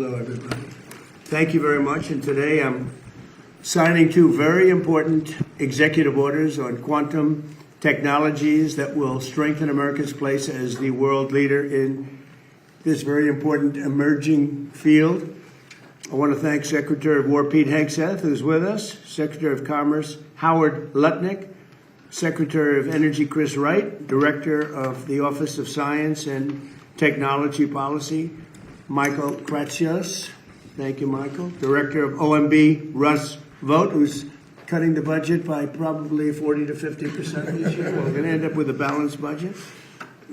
Hello, everybody. Thank you very much. And today I'm signing two very important executive orders on quantum technologies that will strengthen America's place as the world leader in this very important emerging field. I want to thank Secretary of War Pete Hegseth, who's with us, Secretary of Commerce Howard Lutnick, Secretary of Energy Chris Wright, Director of the Office of Science and Technology Policy Michael Kratsios. Thank you, Michael. Director of OMB Russ Vought, who's cutting the budget by probably 40 to 50% this year. We're going to end up with a balanced budget.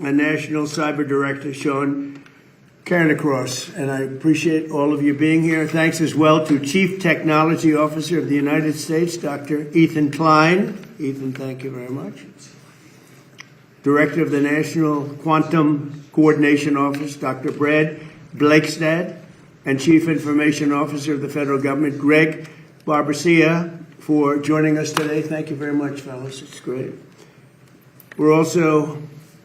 And National Cyber Director Sean Cairns. And I appreciate all of you being here. Thanks as well to Chief Technology Officer of the United States, Dr. Ethan Klein. Ethan, thank you very much. Director of the National Quantum Coordination Office, Dr. Brad Blakestad, and Chief Information Officer of the Federal Government, Greg Barbacia, for joining us today. Thank you very much, fellas. It's great. We're also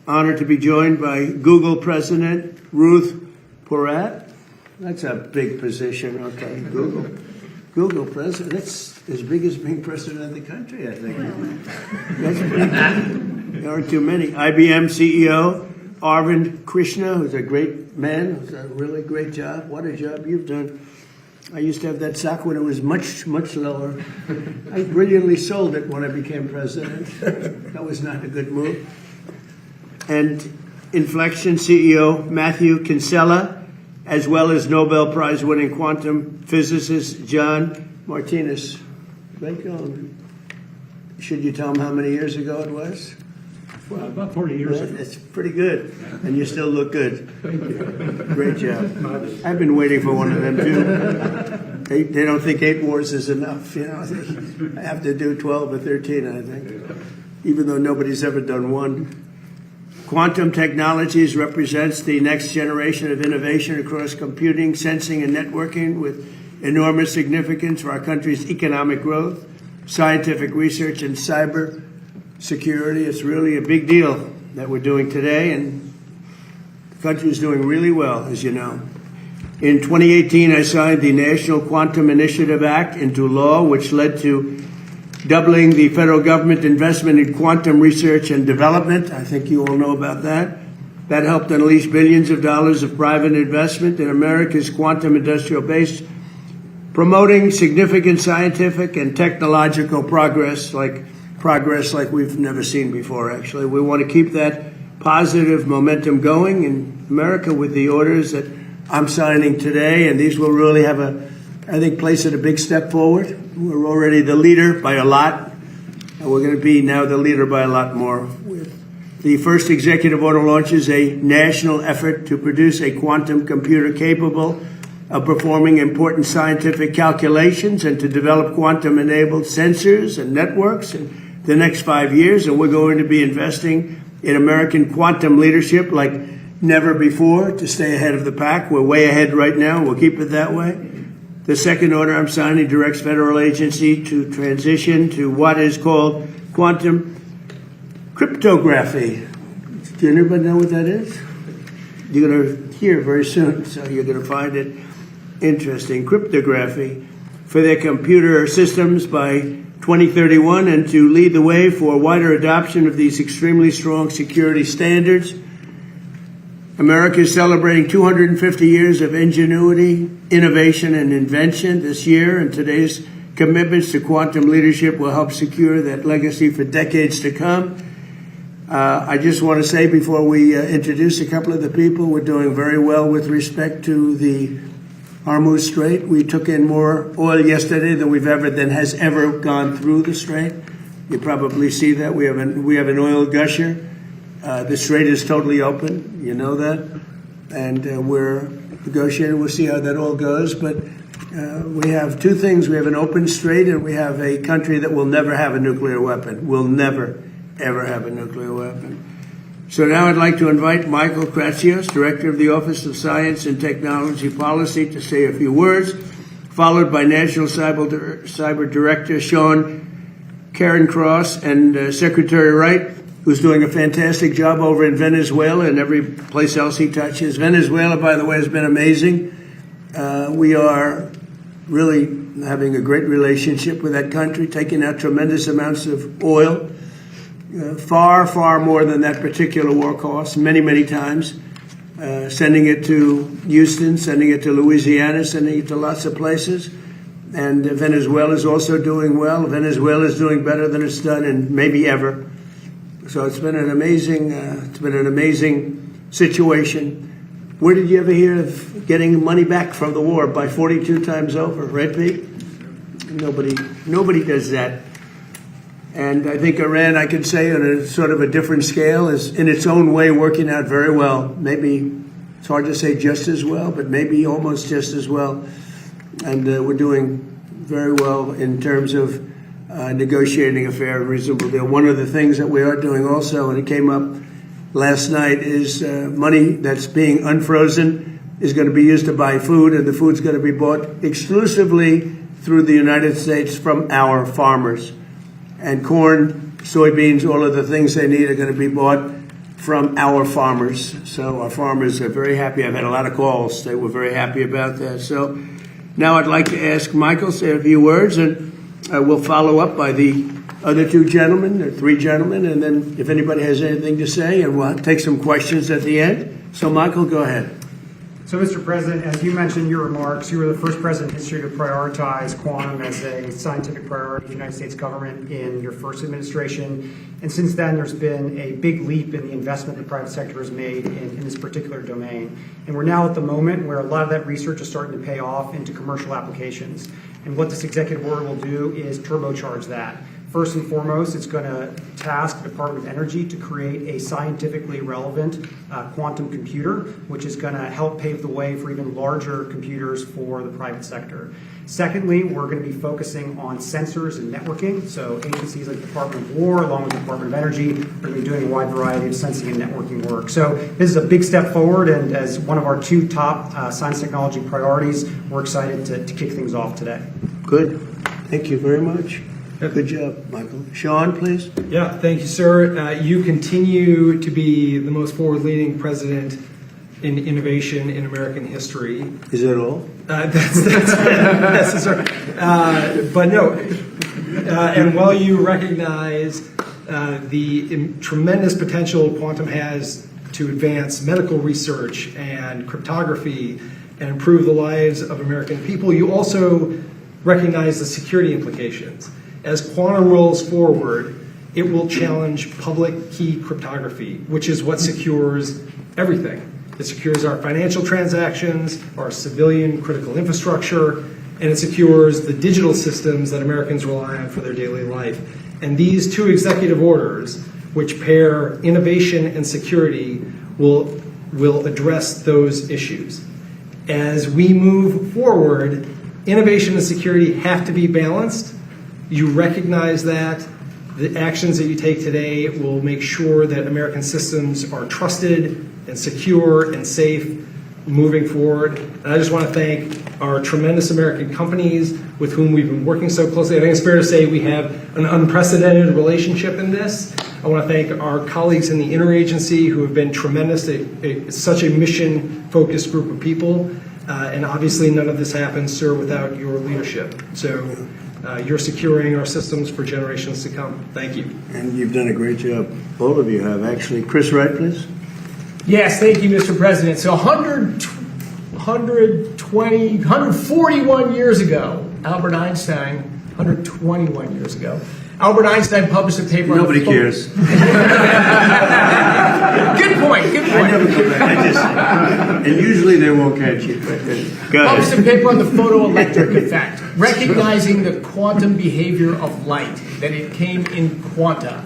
honored to be joined by Google President Ruth Porat. That's a big position, okay, Google President. That's as big as being President of the country, I think. That's pretty, there aren't too many. IBM CEO Arvind Krishna, who's a great man, who's a really great job. What a job you've done. I used to have that stock when it was much, much lower. I brilliantly sold it when I became president. That was not a good move. And Inflection CEO Matthew Kinsella, as well as Nobel Prize-winning quantum physicist John Martinez. Should you tell them how many years ago it was? Well, about 40 years ago. It's pretty good, and you still look good. Great job. I've been waiting for one of them, too. They don't think 8 wars is enough, you know. I have to do 12 or 13, I think, even though nobody's ever done one. Quantum technologies represents the next generation of innovation across computing, sensing, and networking with enormous significance for our country's economic growth, scientific research, and cyber security. It's really a big deal that we're doing today, and the country is doing really well, as you know. In 2018, I signed the National Quantum Initiative Act into law, which led to doubling the federal government investment in quantum research and development. I think you all know about that. That helped unleash billions of dollars of private investment in America's quantum industrial base, promoting significant scientific and technological progress like we've never seen before, actually. We want to keep that positive momentum going in America with the orders that I'm signing today, and these will really have place it a big step forward. We're already the leader by a lot, and we're going to be now the leader by a lot more. The first executive order launches a national effort to produce a quantum computer capable of performing important scientific calculations and to develop quantum-enabled sensors and networks in the next 5 years, and we're going to be investing in American quantum leadership like never before to stay ahead of the pack. We're way ahead right now. We'll keep it that way. The second order I'm signing directs federal agency to transition to what is called quantum cryptography. Do anybody know what that is? You're going to hear very soon, so you're going to find it interesting. Cryptography for their computer systems by 2031, and to lead the way for wider adoption of these extremely strong security standards. America is celebrating 250 years of ingenuity, innovation, and invention this year, and today's commitments to quantum leadership will help secure that legacy for decades to come. I just want to say before we introduce a couple of the people, we're doing very well with respect to the Hormuz Strait. We took in more oil yesterday than has ever gone through the strait. You probably see that. We have an oil gusher. The strait is totally open. You know that. And we're negotiating. We'll see how that all goes. But we have two things. We have an open strait, and we have a country that will never have a nuclear weapon. Will never, ever have a nuclear weapon. So now I'd like to invite Michael Kratsios, Director of the Office of Science and Technology Policy, to say a few words, followed by National Cyber Director Sean Cairns and Secretary Wright, who's doing a fantastic job over in Venezuela and every place else he touches. Venezuela, by the way, has been amazing. We are really having a great relationship with that country, taking out tremendous amounts of oil, far, far more than that particular war cost, many, many times, sending it to Houston, sending it to Louisiana, sending it to lots of places. And Venezuela is also doing well. Venezuela is doing better than it's done in maybe ever. So it's been an amazing situation. Where did you ever hear of getting money back from the war by 42 times over, right, Pete? Nobody does that. And I think Iran, I could say, on a sort of a different scale, is in its own way working out very well. Maybe it's hard to say just as well, but maybe almost just as well. And we're doing very well in terms of negotiating a fair and reasonable deal. One of the things that we are doing also, and it came up last night, is money that's being unfrozen is going to be used to buy food, and the food's going to be bought exclusively through the United States from our farmers. And corn, soybeans, all of the things they need are going to be bought from our farmers. So our farmers are very happy. I've had a lot of calls. They were very happy about that. So now I'd like to ask Michael to say a few words, and we'll follow up by the other two gentlemen, or three gentlemen, and then if anybody has anything to say, and we'll take some questions at the end. So Michael, go ahead. So, Mr. President, as you mentioned in your remarks, you were the first president in history to prioritize quantum as a scientific priority of the United States government in your first administration. And since then, there's been a big leap in the investment the private sector has made in this particular domain. And we're now at the moment where a lot of that research is starting to pay off into commercial applications. And what this executive order will do is turbocharge that. First and foremost, it's going to task the Department of Energy to create a scientifically relevant quantum computer, which is going to help pave the way for even larger computers for the private sector. Secondly, we're going to be focusing on sensors and networking. So agencies like the Department of War, along with the Department of Energy, are going to be doing a wide variety of sensing and networking work. So this is a big step forward, and as one of our two top science technology priorities, we're excited to kick things off today. Good. Thank you very much. Good job, Michael. Sean, please. Yeah, thank you, sir. You continue to be the most forward-leaning president in innovation in American history. Is that all? That's sir. But no, and while you recognize the tremendous potential quantum has to advance medical research and cryptography and improve the lives of American people, you also recognize the security implications. As quantum rolls forward, it will challenge public key cryptography, which is what secures everything. It secures our financial transactions, our civilian critical infrastructure, and it secures the digital systems that Americans rely on for their daily life. And these two executive orders, which pair innovation and security, will address those issues. As we move forward, innovation and security have to be balanced. You recognize that. The actions that you take today will make sure that American systems are trusted and secure and safe moving forward. And I just want to thank our tremendous American companies with whom we've been working so closely. I think it's fair to say we have an unprecedented relationship in this. I want to thank our colleagues in the interagency who have been tremendous. It's such a mission-focused group of people. And obviously none of this happens, sir, without your leadership. So you're securing our systems for generations to come. Thank you. And you've done a great job. All of you have, actually. Chris Wright, please. Yes, thank you, Mr. President. So 141 years ago, Albert Einstein, 121 years ago, Albert Einstein published a paper. Nobody cares. Good point. Good I point. never go back. And usually they won't catch you. Go Published a ahead. paper on the photoelectric effect, recognizing the quantum behavior of light, that it came in quanta.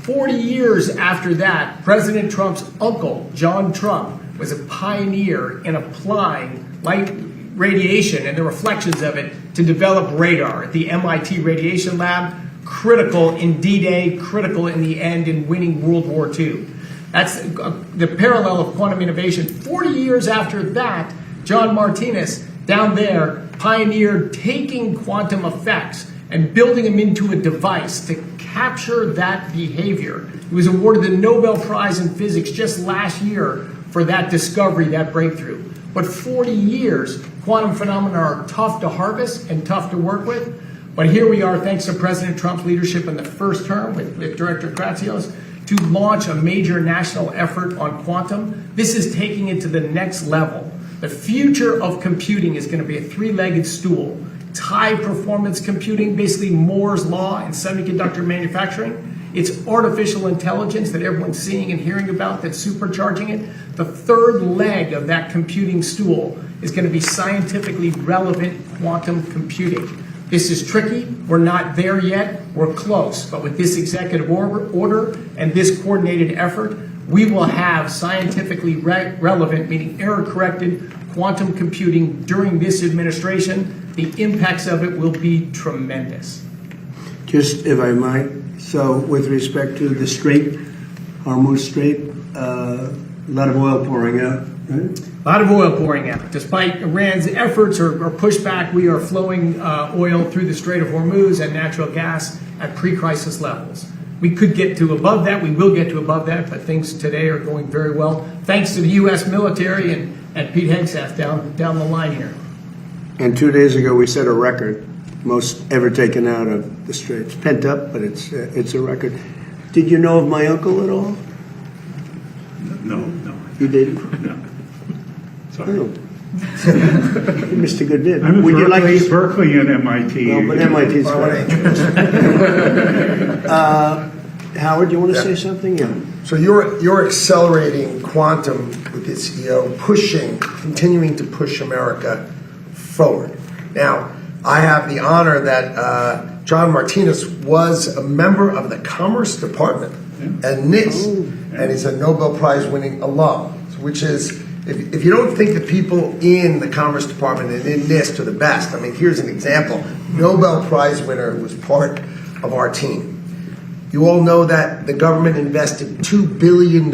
40 years after that, President Trump's uncle, John Trump, was a pioneer in applying light radiation and the reflections of it to develop radar at the MIT Radiation Lab, critical in D-Day, critical in the end in winning World War II. That's the parallel of quantum innovation. 40 years after that, John Martinez, down there, pioneered taking quantum effects and building them into a device to capture that behavior. He was awarded the Nobel Prize in Physics just last year for that discovery, that breakthrough. But 40 years, quantum phenomena are tough to harvest and tough to work with. But here we are, thanks to President Trump's leadership in the first term with Director Kratsios, to launch a major national effort on quantum. This is taking it to the next level. The future of computing is going to be a three-legged stool. It's high-performance computing, basically Moore's law in semiconductor manufacturing. It's artificial intelligence that everyone's seeing and hearing about that's supercharging it. The third leg of that computing stool is going to be scientifically relevant quantum computing. This is tricky. We're not there yet. We're close. But with this executive order and this coordinated effort, we will have scientifically relevant, meaning error-corrected, quantum computing during this administration. The impacts of it will be tremendous. Just if I might, so with respect to the Strait, Hormuz Strait, a lot of oil pouring out, right? A lot of oil pouring out. Despite Iran's efforts or pushback, we are flowing oil through the Strait of Hormuz and natural gas at pre-crisis levels. We could get to above that. We will get to above that, but things today are going very well, thanks to the U.S. military and Pete Hegseth down the line here. And 2 days ago, we set a record, most ever taken out of the Straits. Pent up, but it's a record. Did you know of my uncle at all? No. You didn't? No. Sorry. Oh. Mr. Good did. I'm at Would you like to? Berkeley and MIT. Well, but MIT's Howard, you want to say something? Yeah. So you're accelerating quantum with this CEO, continuing to push America forward. Now, I have the honor that John Martinez was a member of the Commerce Department at NIST, and he's a Nobel Prize winning alum, which is, if you don't think the people in the Commerce Department and in NIST are the best, I mean, here's an example. Nobel Prize winner who was part of our team. You all know that the government invested $2 billion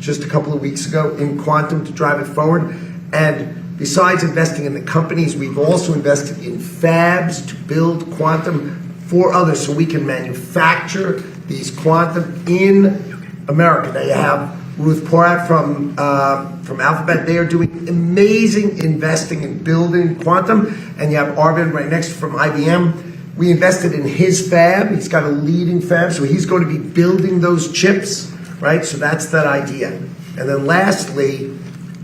just a couple of weeks ago in quantum to drive it forward. And besides investing in the companies, we've also invested in fabs to build quantum for others so we can manufacture these quantum in America. Now you have Ruth Porat from Alphabet. They are doing amazing investing in building quantum. And you have Arvind right next from IBM. We invested in his fab. He's got a leading fab, so he's going to be building those chips, right? So that's that idea. And then lastly,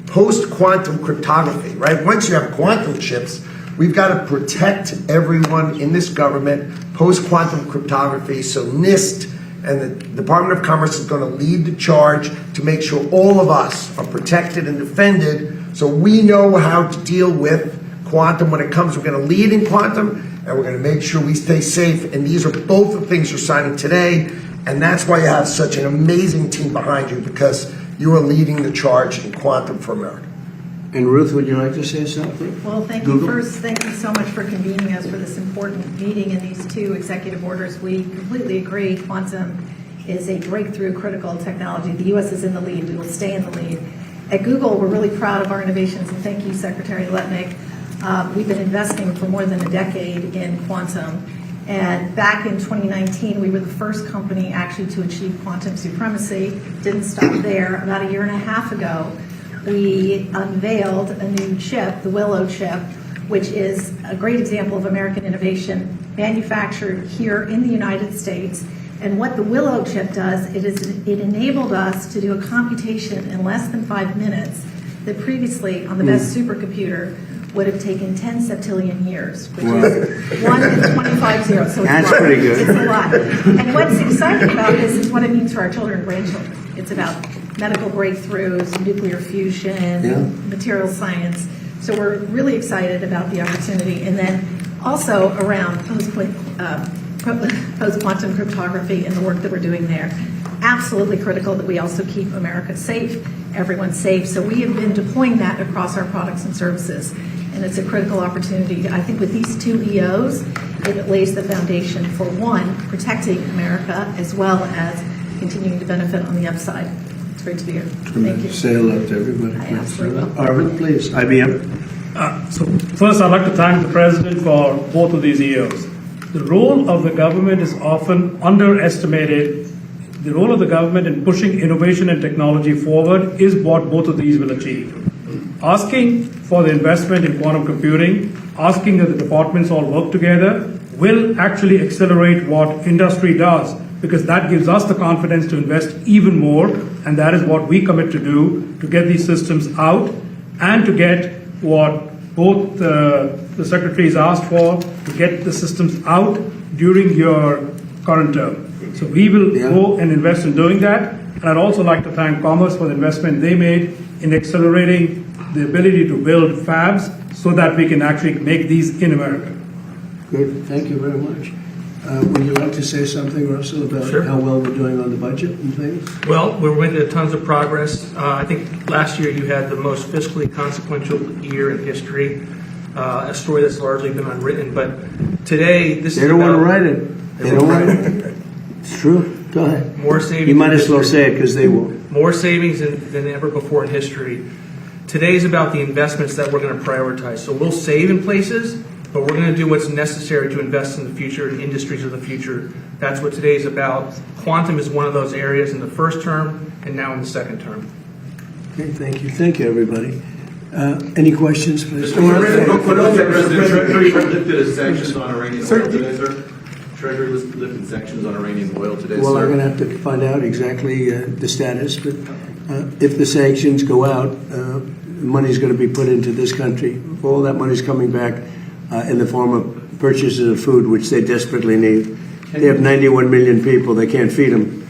post-quantum cryptography, right? Once you have quantum chips, we've got to protect everyone in this government, post-quantum cryptography. So NIST and the Department of Commerce is going to lead the charge to make sure all of us are protected and defended so we know how to deal with quantum when it comes. We're going to lead in quantum, and we're going to make sure we stay safe. And these are both the things you're signing today. And that's why you have such an amazing team behind you, because you are leading the charge in quantum for America. And Ruth, would you like to say something? Well, thank Google? you. First, thank you so much for convening us for this important meeting and these two executive orders. We completely agree quantum is a breakthrough critical technology. The U.S. is in the lead. We will stay in the lead. At Google, we're really proud of our innovations, and thank you, Secretary Letnick. We've been investing for more than a decade in quantum. And back in 2019, we were the first company actually to achieve quantum supremacy. Didn't stop there. About a year and a half ago, we unveiled a new chip, the Willow chip, which is a great example of American innovation manufactured here in the United States. And what the Willow chip does, it enabled us to do a computation in less than 5 minutes that previously on the best supercomputer would have taken 10 septillion years, which is 1 in 25 zeros. So That's it's a lot. pretty good. It's a lot. And what's exciting about this is what it means for our children and grandchildren. It's about medical breakthroughs, nuclear fusion, material science. So we're really excited about the opportunity. And then also around post-quantum cryptography and the work that we're doing there. Absolutely critical that we also keep America safe, everyone safe. So we have been deploying that across our products and services. And it's a critical opportunity. I think with these two EOs, it lays the foundation for, one, protecting America, as well as continuing to benefit on the upside. It's great to be here. Thank you. Say hello to everybody. I absolutely will. Arvind, please. IBM. So first, I'd like to thank the President for both of these EOs. The role of the government is often underestimated. The role of the government in pushing innovation and technology forward is what both of these will achieve. asking for the investment in quantum computing, asking that the departments all work together, will actually accelerate what industry does, because that gives us the confidence to invest even more, and that is what we commit to do, to get these systems out and to get what both the secretaries asked for, to get the systems out during your current term. So we will go and invest in doing that. And I'd also like to thank Commerce for the investment they made in accelerating the ability to build fabs so that we can actually make these in America. Good, thank you very much. Would you like to say something, Russell, about Sure. how well we're doing on the budget and things? Well, we're making tons of progress. I think last year you had the most fiscally consequential year in history, a story that's largely been unwritten. But today, this They is don't want to about write it. They don't write it. It's true. Go ahead. more savings. You might in as well history. say it because they won't. More savings than ever before in history. Today is about the investments that we're going to prioritize. So we'll save in places, but we're going to do what's necessary to invest in the future, in industries of the future. That's what today is about. Quantum is one of those areas in the first term and now in the second term. Okay, thank you. Thank you, everybody. Any questions, please? President, Treasury lifted its sanctions on Iranian oil today, sir. Treasury lifted sanctions on Iranian oil today, Well, I'm sir. going to have to find out exactly the status, but if the sanctions go out, money's going to be put into this country. All that money's coming back in the form of purchases of food, which they desperately need. They have 91 million people. They can't feed them.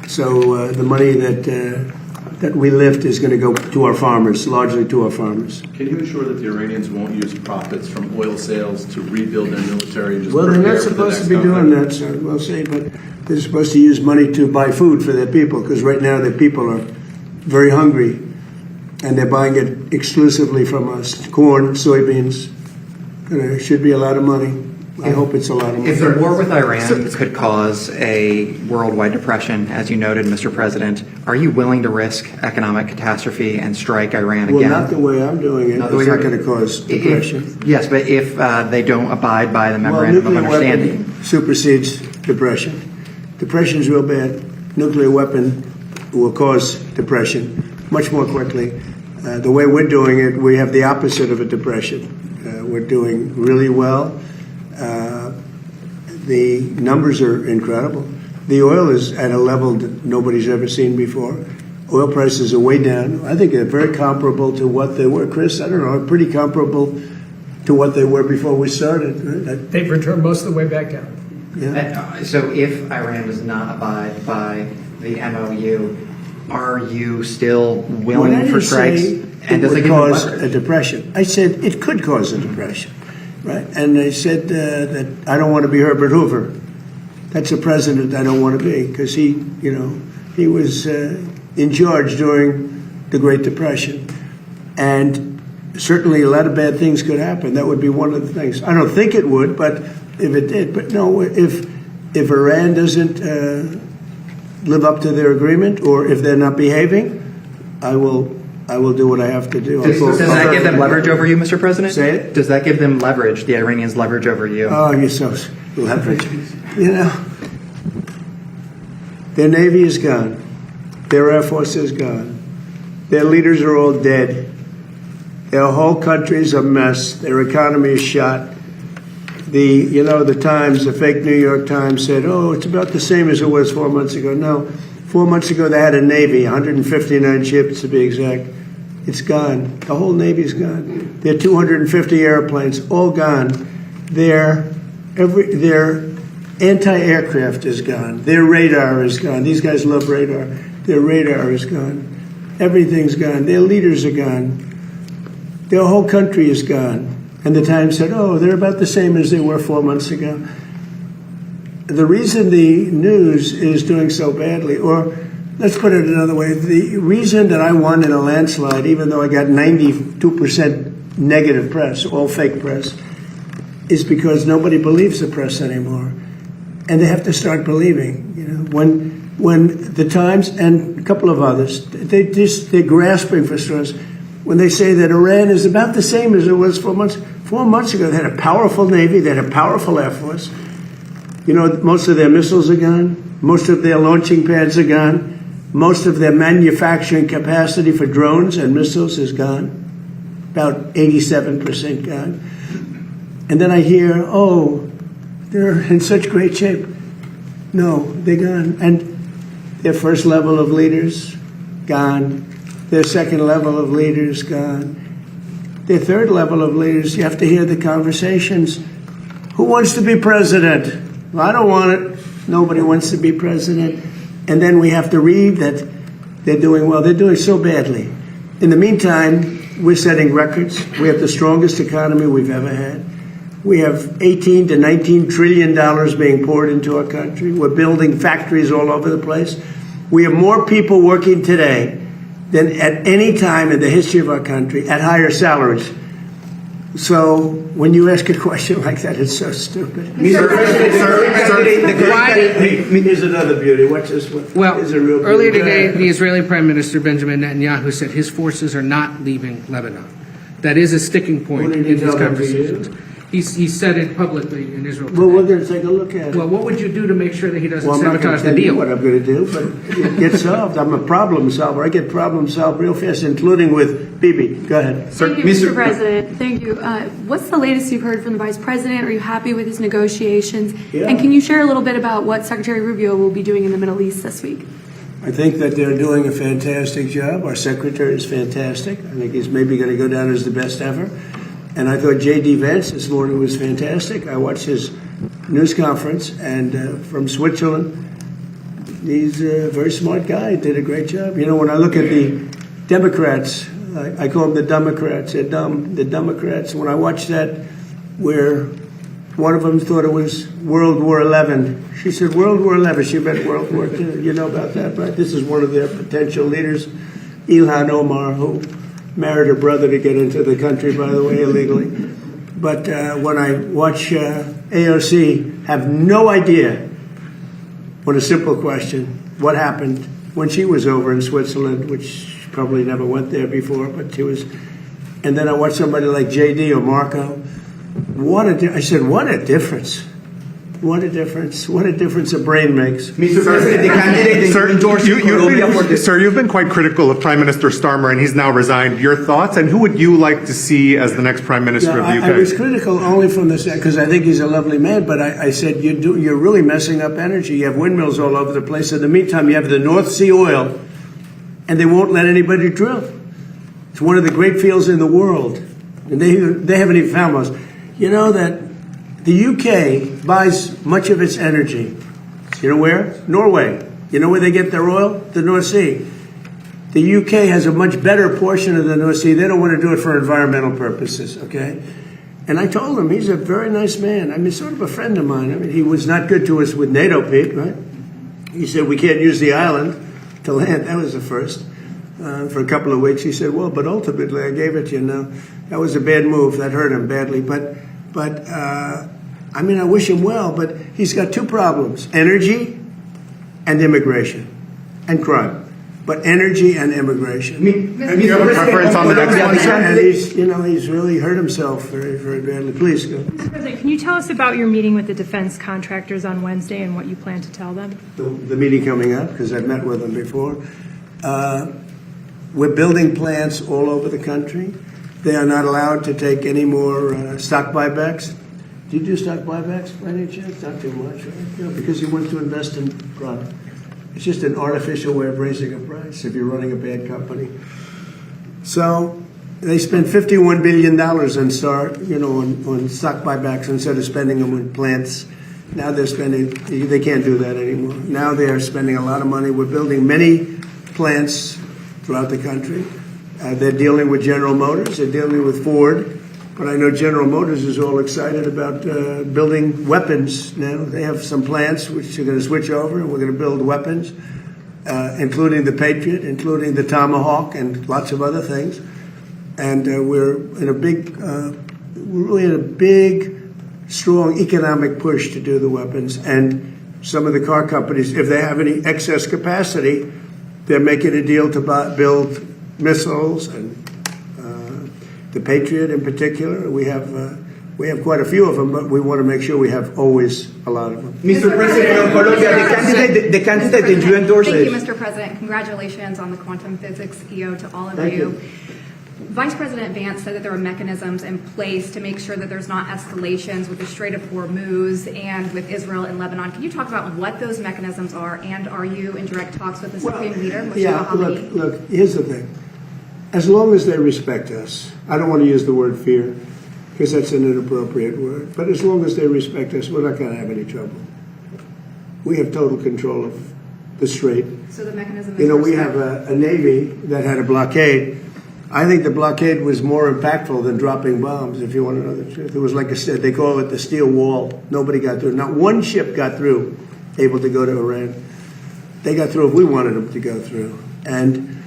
So the money that we lift is going to go to our farmers, largely to our farmers. Can you ensure that the Iranians won't use profits from oil sales to rebuild their military and just Well, they're prepare not for the supposed to next be doing conflict? that, sir. We'll see, but they're supposed to use money to buy food for their people, because right now their people are very hungry, and they're buying it exclusively from us. Corn, soybeans. It should be a lot of money. I hope it's a lot of money. If the war with Iran could cause a worldwide depression, as you noted, Mr. President, are you willing to risk economic catastrophe and strike Iran Well, again? not the way I'm doing it. Not It's the way not you're- going to cause depression. Yes, but if they don't abide by the Well, memorandum of nuclear understanding. weapon supersedes depression. Depression's real bad. Nuclear weapon will cause depression much more quickly. The way we're doing it, we have the opposite of a depression. We're doing really well. The numbers are incredible. The oil is at a level that nobody's ever seen before. Oil prices are way down. I think they're very comparable to what they were. Chris, I don't know, pretty comparable to what they were before we started. Right? They've returned most of the way back down. Yeah. So if Iran does not abide by the MOU, are you still When I willing for didn't strikes? say And it does it would give them cause leverage? a depression. I said it could cause a depression, right? And I said that I don't want to be Herbert Hoover. That's a president I don't want to be, because he was in charge during the Great Depression, and certainly a lot of bad things could happen. That would be one of the things. I don't think it would, but if it did, but no, if Iran doesn't live up to their agreement, or if they're not behaving, I will do what I have to do. Does that give them leverage over you, Mr. President? Say it? Does that give them leverage, the Iranians leverage over you? Oh, you're so leverage. Their Navy is gone. Their Air Force is gone. Their leaders are all dead. Their whole country's a mess. Their economy is shot. The Times, the fake New York Times said, oh, it's about the same as it was 4 months ago. No, 4 months ago they had a Navy, 159 ships to be exact. It's gone. The whole Navy's gone. Their 250 airplanes, all gone. Their anti-aircraft is gone. Their radar is gone. These guys love radar. Their radar is gone. Everything's gone. Their leaders are gone. Their whole country is gone. And the Times said, oh, they're about the same as they were 4 months ago. The reason the news is doing so badly, or let's put it another way, the reason that I won in a landslide, even though I got 92% negative press, all fake press, is because nobody believes the press anymore. And they have to start believing. When the Times and a couple of others, they're grasping for straws. When they say that Iran is about the same as it was 4 months. 4 months ago, they had a powerful Navy, they had a powerful Air Force. Most of their missiles are gone. Most of their launching pads are gone. Most of their manufacturing capacity for drones and missiles is gone. about 87% gone. And then I hear, oh, they're in such great shape. No, they're gone. And their first level of leaders, gone. Their second level of leaders, gone. Their third level of leaders, you have to hear the conversations. Who wants to be president? Well, I don't want it. Nobody wants to be president. And then we have to read that they're doing well. They're doing so badly. In the meantime, we're setting records. We have the strongest economy we've ever had. We have 18 to 19 trillion dollars being poured into our country. We're building factories all over the place. We have more people working today than at any time in the history of our country at higher salaries. So when you ask a question like that, it's so stupid. Mr. President, Here's another beauty. Watch this one. well, Here's a real earlier beauty. today, the Israeli Prime Minister Benjamin Netanyahu said his forces are not leaving Lebanon. That is a sticking point What in did he these tell them to conversations. He said it publicly in Israel Well, we're today. going to take a look at it. Well, what would you do to make sure that he doesn't Well, I'm not going sabotage to the tell you deal? what I'm going to do, but it gets solved. I'm a problem solver. I get problems solved real fast, including with Bibi. Go ahead. Thank you, Mr. President. Thank you. What's the latest you've heard from the Vice President? Are you happy with his negotiations? Yeah. And can you share a little bit about what Secretary Rubio will be doing in the Middle East this week? I think that they're doing a fantastic job. Our secretary is fantastic. I think he's maybe going to go down as the best ever. And I thought J.D. Vance this morning was fantastic. I watched his news conference, and from Switzerland, he's a very smart guy. He did a great job. You know, when I look at the Democrats, I call them the Democrats. They're dumb. The Democrats. When I watched that, where one of them thought it was World War XI. She said World War XI. She meant World War II. You know about that, right? This is one of their potential leaders, Ilhan Omar, who married her brother to get into the country, by the way, illegally. But when I watch AOC have no idea, on a simple question, what happened when she was over in Switzerland, which she probably never went there before, but she was. And then I watch somebody like JD or Marco. I said, what a difference. What a difference. What a difference a brain makes. Mr. President, the candidate Sir, you've been quite critical of Prime Minister Starmer, and he's now resigned. Your thoughts, and who would you like to see as the next Prime Minister of the UK? I was critical only from the because I think he's a lovely man, but I said you're really messing up energy. You have windmills all over the place. In the meantime, you have the North Sea oil, and they won't let anybody drill. It's one of the great fields in the world, and they haven't even found most. You know that the UK buys much of its energy. You know where? Norway. You know where they get their oil? The North Sea. The UK has a much better portion of the North Sea. They don't want to do it for environmental purposes, okay? And I told him he's a very nice man. I mean, sort of a friend of mine. I mean, he was not good to us with NATO, Pete, right? He said we can't use the island to land. That was the first. For a couple of weeks, he said, well, but ultimately I gave it to you. Now, that was a bad move. That hurt him badly. But I mean, I wish him well, but he's got two problems: energy and immigration and crime. But energy and immigration. Do you have a preference on the next one, sir? And he's really hurt himself very, very badly. Please go. Mr. President, can you tell us about your meeting with the defense contractors on Wednesday and what you plan to tell them? The meeting coming up, because I've met with them before. We're building plants all over the country. They are not allowed to take any more stock buybacks. Do you do stock buybacks by any chance? Not too much, right? No, because you want to invest in product. It's just an artificial way of raising a price if you're running a bad company. So they spent $51 billion on stock buybacks instead of spending them on plants. Now they can't do that anymore. Now they're spending a lot of money. We're building many plants throughout the country. They're dealing with General Motors. They're dealing with Ford. But I know General Motors is all excited about building weapons now. They have some plants which are going to switch over, and we're going to build weapons, including the Patriot, including the Tomahawk, and lots of other things. And we're really in a big, strong economic push to do the weapons. And some of the car companies, if they have any excess capacity, they're making a deal to build missiles and the Patriot in particular. We have quite a few of them, but we want to make sure we have always a lot of them. Mr. President, the candidate that you endorsed. Thank you, Mr. President. Congratulations on the quantum physics EO to all of Thank you. Vice President Vance said that there were mechanisms in place to make sure that there's not escalations with the Strait of Hormuz and with Israel and Lebanon. Can you talk about what those mechanisms are, and are you in direct talks with the Supreme Leader, Moshe Yeah, Mohammadi? look, here's the thing. As long as they respect us, I don't want to use the word fear, because that's an inappropriate word, but as long as they respect us, we're not going to have any trouble. We have total control of the strait. So the mechanism is You know, we respect. have a Navy that had a blockade. I think the blockade was more impactful than dropping bombs, if you want to know the truth. It was like I said, they call it the steel wall. Nobody got through. Not one ship got through, able to go to Iran. They got through if we wanted them to go through. And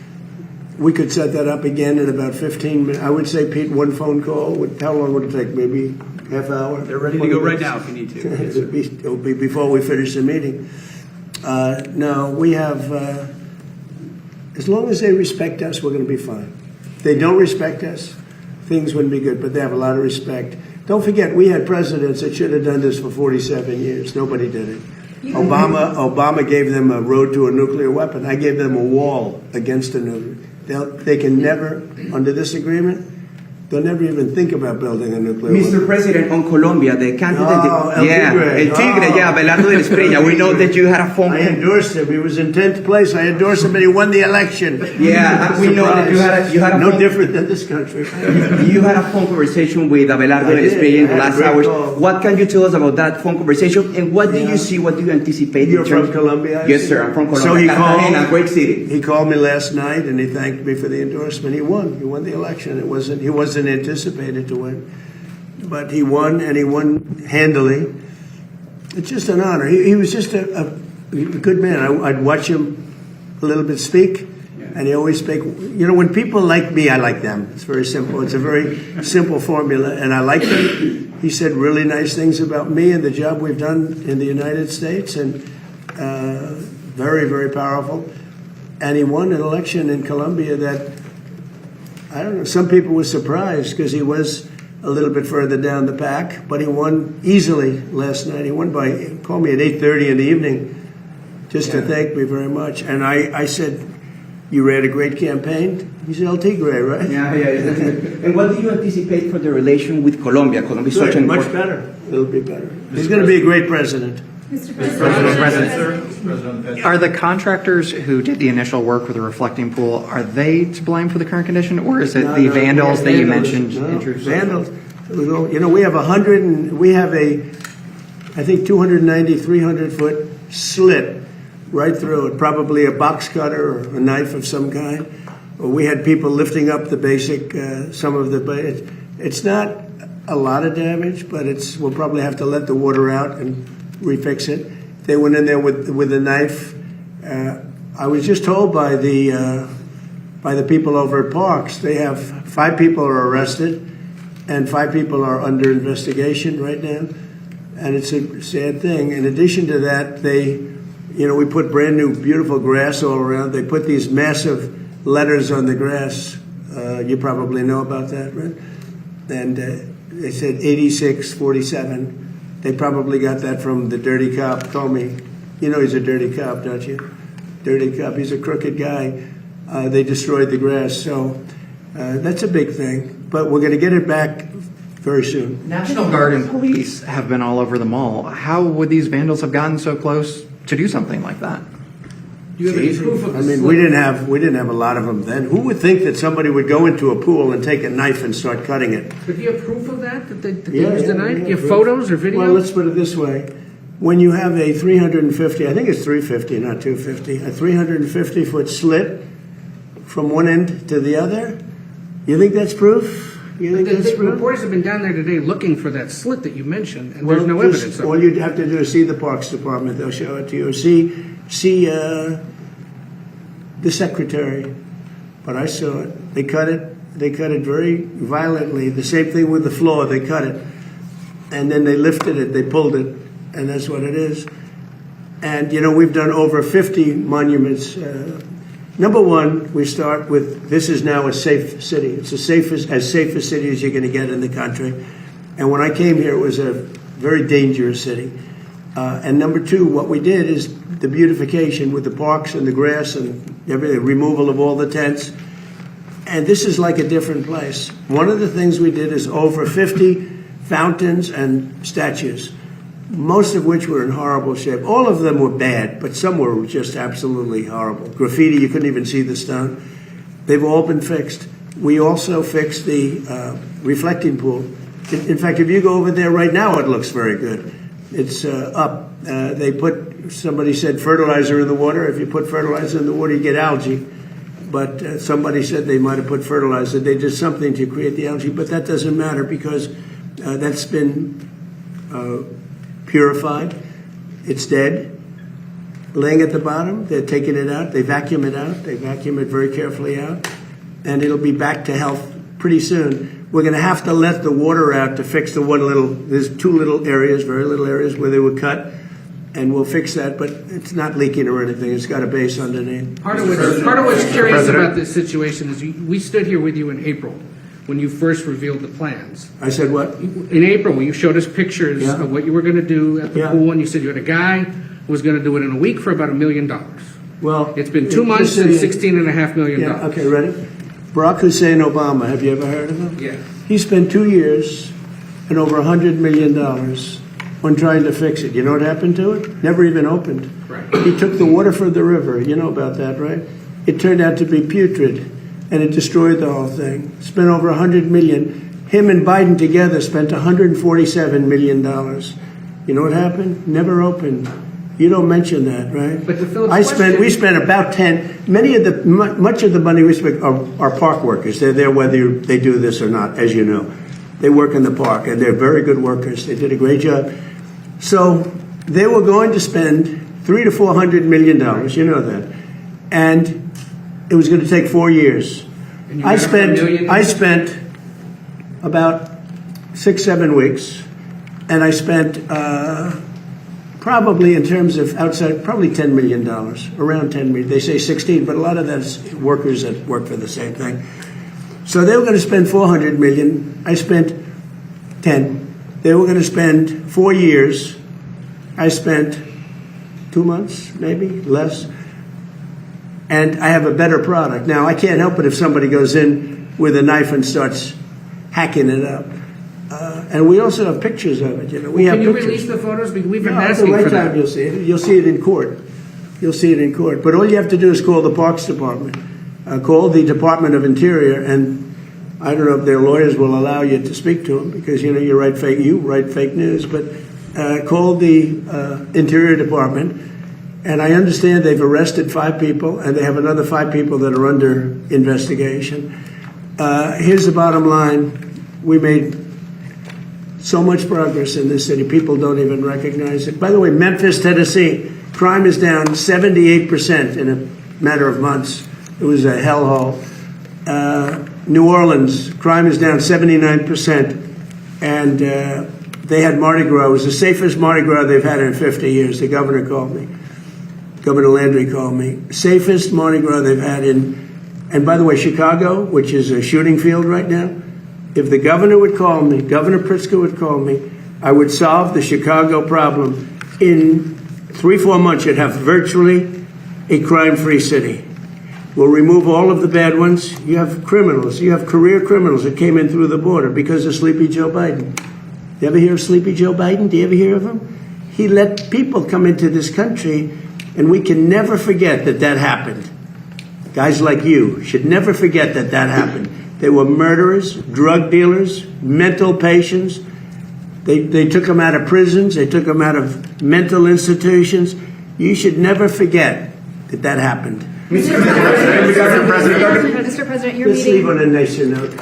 we could set that up again in about 15 minutes. I would say, Pete, one phone call. How long would it take? Maybe half hour? They're ready to go right now if you need to. It'll be before we finish the meeting. No, we have, as long as they respect us, we're going to be fine. If they don't respect us, things wouldn't be good, but they have a lot of respect. Don't forget, we had presidents that should have done this for 47 years. Nobody did it. Obama gave them a road to a nuclear weapon. I gave them a wall against a nuclear. They can never, under this agreement, they'll never even think about building a nuclear weapon. Mr. President, on Colombia, the candidate... Oh, El yeah, Tigre. El Tigre, Oh. yeah, Abelardo del Espriella. We know that you had a phone... I endorsed him. He was in 10th place. I endorsed him, and he won the election. Yeah, we know that you had a no phone- different than this country. You had a phone conversation with Abelardo I del did. Espriella in I the had a last great hours. call. What can you tell us about that phone conversation, and what do Yeah. you see, what do you anticipate? You're in terms... from Colombia? I Yes, see. sir, I'm from Colombia. So he Cartagena, called. great city. He called me last night, and he thanked me for the endorsement. He won. He won the election. He wasn't anticipated to win, but he won, and he won handily. It's just an honor. He was just a good man. I'd watch him a little bit speak, and he always speak. You know, when people like me, I like them. It's very simple. It's a very simple formula, and I like him. He said really nice things about me and the job we've done in the United States, and very, very powerful. And he won an election in Colombia that, I don't know, some people were surprised because he was a little bit further down the pack, but he won easily last night. He won by, he called me at 8:30 in the evening just to thank me very much. And I said, you ran a great campaign. He said, El Tigre, right? Yeah. And what do you anticipate for the relation with Colombia? Colombia is such Good, an much important... better. It'll be better. He's going to be a great president. Are the contractors who did the initial work with the reflecting pool, are they to blame for the current condition, or is it the vandals that you mentioned? Vandals. You know, we have I think 290, 300 foot slit right through it, probably a box cutter or a knife of some kind. We had people lifting up the basic, some of the, it's not a lot of damage, but we'll probably have to let the water out and refix it. They went in there with a knife. I was just told by the people over at Parks, they have 5 people are arrested and 5 people are under investigation right now. And it's a sad thing. In addition to that, we put brand new, beautiful grass all around. They put these massive letters on the grass. You probably know about that, right? And they said 8647. They probably got that from the dirty cop. Told me, you know he's a dirty cop, don't you? Dirty cop. He's a crooked guy. They destroyed the grass. So that's a big thing. But we're going to get it back very soon. National Guard and police have been all over the mall. How would these vandals have gotten so close to do something like that? Do you have any proof of I mean, we didn't have a lot of them then. Who would think that somebody would go into a pool and take a knife and start cutting it? But do you have proof of that they used the knife? Do you have photos or video? Well, let's put it this way. When you have a 350, I think it's 350, not 250, a 350-foot slit from one end to the other, you think that's proof? You think that's The proof? reporters have been down there today looking for that slit that you mentioned, and there's no evidence of All it. you'd have to do is see the Parks Department. They'll show it to you. See the secretary. But I saw it. They cut it. They cut it very violently. The same thing with the floor. They cut it. And then they lifted it. They pulled it. And that's what it is. And, we've done over 50 monuments. Number one, we start with, this is now a safe city. It's as safe a city as you're going to get in the country. And when I came here, it was a very dangerous city. And number two, what we did is the beautification with the parks and the grass and everything, removal of all the tents. And this is like a different place. One of the things we did is over 50 fountains and statues, most of which were in horrible shape. All of them were bad, but some were just absolutely horrible. Graffiti, you couldn't even see the stone. They've all been fixed. We also fixed the reflecting pool. In fact, if you go over there right now, it looks very good. It's up. Somebody said fertilizer in the water. If you put fertilizer in the water, you get algae. But somebody said they might have put fertilizer. They did something to create the algae, but that doesn't matter because that's been purified. It's dead. Laying at the bottom, they're taking it out. They vacuum it out. They vacuum it very carefully out. And it'll be back to health pretty soon. We're going to have to let the water out to fix there's two little areas, very little areas where they were cut. And we'll fix that, but it's not leaking or anything. It's got a base underneath. Part of what's curious about this situation is we stood here with you in April when you first revealed the plans. I said what? In April, you showed us pictures of what you were going to do at the pool, and you said you had a guy who was going to do it in a week for about $1 million. Well, it's been 2 months and $16.5 million. Yeah, okay, ready? Barack Hussein Obama, have you ever heard of him? Yeah. He spent 2 years and over $100 million on trying to fix it. You know what happened to it? Never even opened. Right. He took the water from the river. You know about that, right? It turned out to be putrid, and it destroyed the whole thing. Spent over $100 million. Him and Biden together spent $147 million. You know what happened? Never opened. You don't mention that, right? But we spent about 10. Much of the money we spent are park workers. They're there whether they do this or not, as you know. They work in the park, and they're very good workers. They did a great job. So they were going to spend $300 to $400 million. You know that, and it was going to take 4 years. I spent about 6-7 weeks, and I spent probably in terms of outside, probably $10 million, around 10 million. They say 16, but a lot of that's workers that work for the same thing. So they were going to spend $400 million. I spent 10. They were going to spend 4 years. I spent 2 months, maybe less. And I have a better product. Now, I can't help it if somebody goes in with a knife and starts hacking it up. And we also have pictures of it. We have Can you pictures. release the photos? We've been At the asking right for that. time, you'll see it. You'll see it in court. You'll see it in court. But all you have to do is call the Parks Department. Call the Department of Interior, and I don't know if their lawyers will allow you to speak to them because you write fake news. But call the Interior Department, and I understand they've arrested 5 people, and they have another 5 people that are under investigation. Here's the bottom line: we made so much progress in this city, people don't even recognize it. By the way, Memphis, Tennessee, crime is down 78% in a matter of months. It was a hellhole. New Orleans, crime is down 79%. And they had Mardi Gras. It was the safest Mardi Gras they've had in 50 years. The governor called me. Governor Landry called me. Safest Mardi Gras they've had and by the way, Chicago, which is a shooting field right now, if the governor would call me, Governor Pritzker would call me, I would solve the Chicago problem. In 3-4 months, you'd have virtually a crime-free city. We'll remove all of the bad ones. You have criminals. You have career criminals that came in through the border because of Sleepy Joe Biden. You ever hear of Sleepy Joe Biden? Do you ever hear of him? He let people come into this country, and we can never forget that happened. Guys like you should never forget that happened. They were murderers, drug dealers, mental patients. They took them out of prisons. They took them out of mental institutions. You should never forget that happened. Mr. President, you're Let's leave on a nicer note.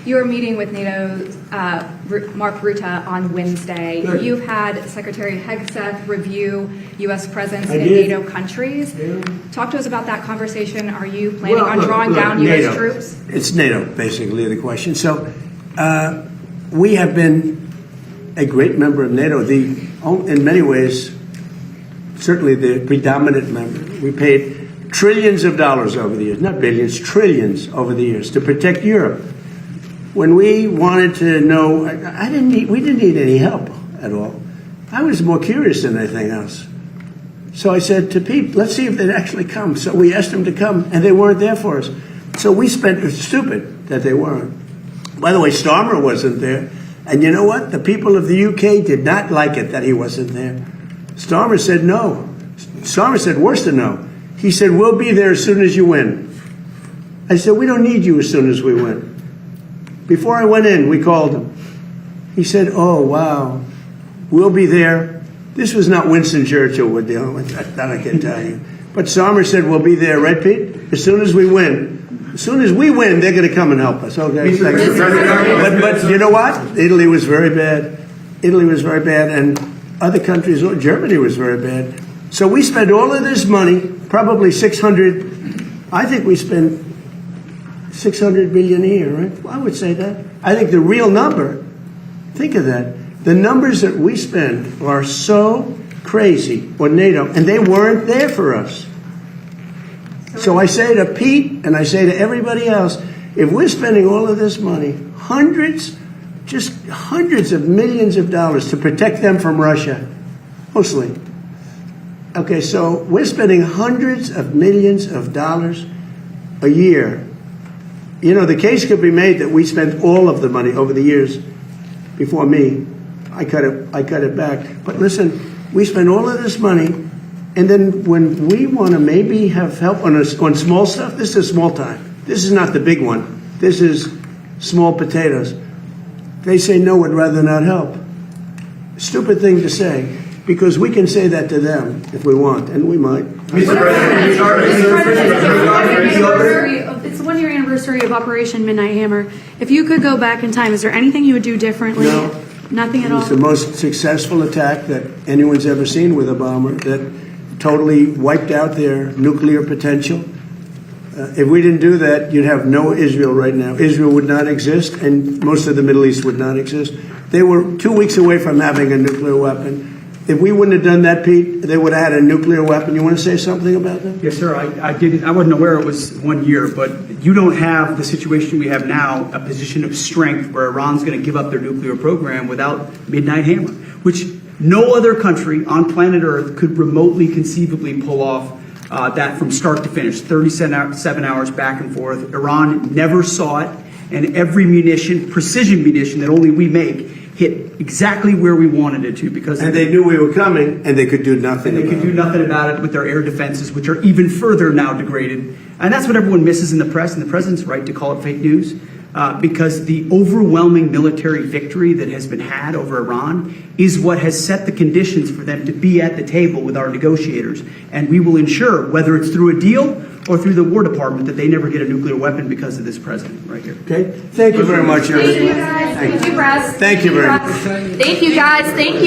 You're meeting with NATO's Mark Rutte on Wednesday. Good. You've had Secretary Hegseth review U.S. presence in did. NATO countries. Yeah. Talk to us about that conversation. Are you planning on drawing down U.S. NATO. troops? It's NATO, basically, the question. So we have been a great member of NATO, in many ways, certainly the predominant member. We paid trillions of dollars over the years, not billions, trillions over the years to protect Europe. When we wanted to know, we didn't need any help at all. I was more curious than anything else. So I said to Pete, let's see if they'd actually come. So we asked them to come, and they weren't there for us. So we spent, it's stupid that they weren't. By the way, Starmer wasn't there. And you know what? The people of the UK did not like it that he wasn't there. Starmer said no. Starmer said worse than no. He said, we'll be there as soon as you win. I said, we don't need you as soon as we win. Before I went in, we called him. He said, oh, wow, we'll be there. This was not Winston Churchill we're dealing with, that I can tell you. But Starmer said, we'll be there, right, Pete? As soon as we win. As soon as we win, they're going to come and help us. Okay. But you know what? Italy was very bad. Italy was very bad, and other countries, Germany was very bad. So we spent all of this money, probably 600, I think we spent 600 billion a year, right? Well, I would say that. I think the real number, think of that. The numbers that we spend are so crazy on NATO, and they weren't there for us. So I say to Pete and I say to everybody else, if we're spending all of this money, hundreds of millions of dollars to protect them from Russia, mostly. Okay, so we're spending hundreds of millions of dollars a year. You know, the case could be made that we spent all of the money over the years before me. I cut it back. But listen, we spend all of this money, and then when we want to maybe have help on small stuff, this is small time. This is not the big one. This is small potatoes. They say no, would rather not help. Stupid thing to say, because we can say that to them if we want, and we might. It's the 1-year anniversary of Operation Midnight Hammer. If you could go back in time, is there anything you would do differently? No. Nothing at It all? was the most successful attack that anyone's ever seen with a bomber that totally wiped out their nuclear potential. If we didn't do that, you'd have no Israel right now. Israel would not exist, and most of the Middle East would not exist. They were 2 weeks away from having a nuclear weapon. If we wouldn't have done that, Pete, they would have had a nuclear weapon. You want to say something about that? Yes, sir. I didn't. I wasn't aware it was 1 year, but you don't have the situation we have now, a position of strength where Iran's going to give up their nuclear program without Midnight Hammer, which no other country on planet Earth could remotely conceivably pull off that from start to finish, 37 hours back and forth. Iran never saw it, and every munition, precision munition that only we make, hit exactly where we wanted it to, because they knew we were coming, and they could do nothing. And they could do nothing about it with their air defenses, which are even further now degraded. And that's what everyone misses in the press, and the president's right to call it fake news, because the overwhelming military victory that has been had over Iran is what has set the conditions for them to be at the table with our negotiators. And we will ensure, whether it's through a deal or through the War Department, that they never get a nuclear weapon because of this president right here. Okay? Thank you very much, everyone. Thank you, guys. Thank you, Press. Thank you very much. Thank you, guys. Thank you.